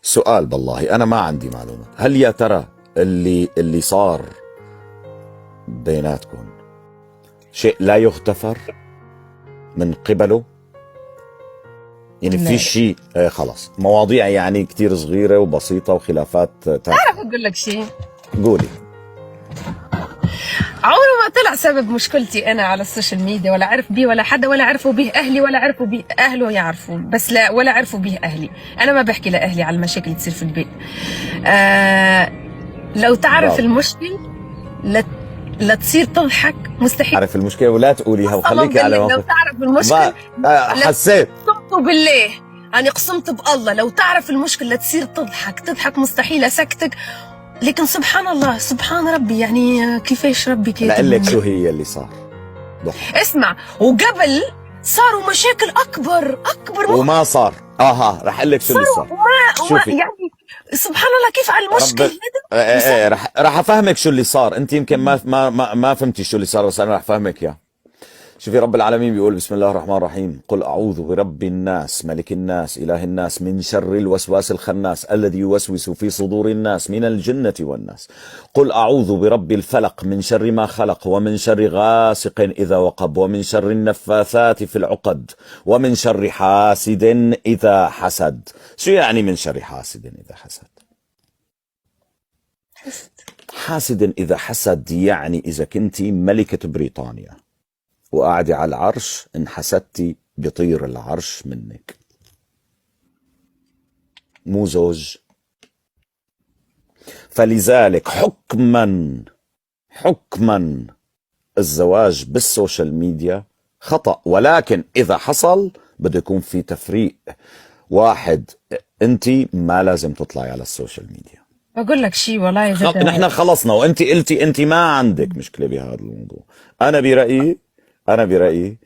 سؤال بالله أنا ما عندي معلومات، هل يا ترى اللي صار بيناتكم شيء لا يغتفر من قبله؟ يعني في لا، شيء خلص مواضيع يعني كتير صغيرة وبسيطة وخلافات تعرف اقول لك شيء، قولي. عمره ما طلع سبب مشكلتي انا على السوشيال ميديا، ولا عرف بيه ولا حدا، ولا عرفوا به اهلي، ولا عرفوا به اهله يعرفون، بس لا ولا عرفوا به اهلي. انا ما بحكي لاهلي على المشاكل اللي تصير في البيت. لو تعرف برافو. المشكل لا تصير تضحك، مستحيل. عارف المشكلة ولا تقوليها قسما وخليكي على بالله لو موقف. تعرف المشكل حسيت. قسمت بالله، أنا قسمت بالله لو تعرف المشكل لا تصير تضحك مستحيل أسكتك. لكن سبحان الله سبحان ربي، يعني كيفاش ربي كاتب. لا أقول لك شو هي اللي صار. اسمع، وقبل صاروا مشاكل أكبر وما صار. رح أقول لك شو اللي صار. شوفي يعني سبحان الله كيف على المشكل هذا. رح افهمك شو اللي صار. انت يمكن ما فهمتي شو اللي صار، بس انا رح افهمك اياه. شوفي، رب العالمين بيقول بسم الله الرحمن الرحيم: قل اعوذ برب الناس ملك الناس اله الناس من شر الوسواس الخناس الذي يوسوس في صدور الناس من الجنة والناس. قل اعوذ برب الفلق من شر ما خلق ومن شر غاسق اذا وقب ومن شر النفاثات في العقد ومن شر حاسد اذا حسد. شو يعني من شر حاسد اذا حسد؟ حاسد إذا حسد يعني إذا كنتي ملكة بريطانيا وقاعدة على العرش، إن حسدتي بيطير العرش منك. مو زوج. فلذلك حكما الزواج بالسوشيال ميديا خطأ، ولكن إذا حصل بده يكون في تفريق. واحد، أنتي ما لازم تطلعي على السوشيال ميديا. بقول لك شيء والله نحن خلصنا، وانت قلتي انت ما عندك مشكله بهذا الموضوع. انا برايي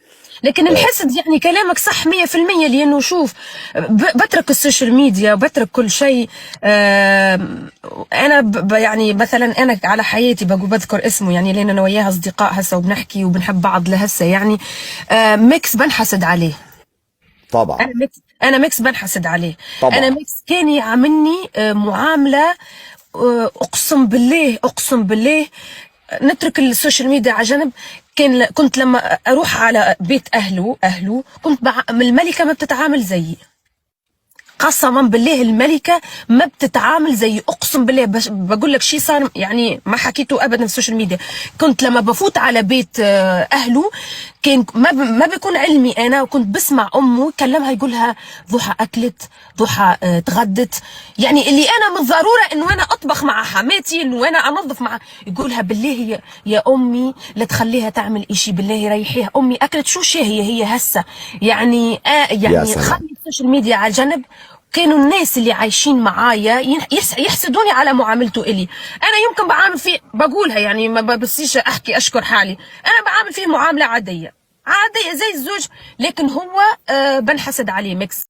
لكن الحسد يعني كلامك صح 100%، لانه شوف بترك السوشيال ميديا وبترك كل شيء. انا يعني مثلا انا على حياتي بذكر اسمه، يعني لان انا وياها اصدقاء هسه وبنحكي وبنحب بعض لهسه، يعني ميكس بنحسد عليه. طبعا انا ميكس بنحسد عليه طبعا. انا ميكس كان يعاملني معامله، اقسم بالله نترك السوشيال ميديا على جنب. كنت لما اروح على بيت اهله كنت الملكه ما بتتعامل زيي، قسما بالله الملكه ما بتتعامل زي، اقسم بالله. بقول لك شيء صار يعني ما حكيته ابدا في السوشيال ميديا. كنت لما بفوت على بيت اهله كان ما بيكون علمي انا، وكنت بسمع امه يكلمها يقولها ضحى اكلت، ضحى اتغدت، يعني اللي انا من ضروره انه انا اطبخ مع حماتي، انه انا انظف مع، يقولها بالله يا امي لا تخليها تعمل اشي، بالله ريحيها، امي اكلت شو شي هي هسه، يعني يعني خلي السوشيال ميديا على جنب. كانوا الناس اللي عايشين معايا يحسدوني على معاملته إلي. أنا يمكن بعامل فيه، بقولها يعني ما بصيش أحكي أشكر حالي، أنا بعامل فيه معاملة عادية زي الزوج، لكن هو بنحسد عليه ميكس.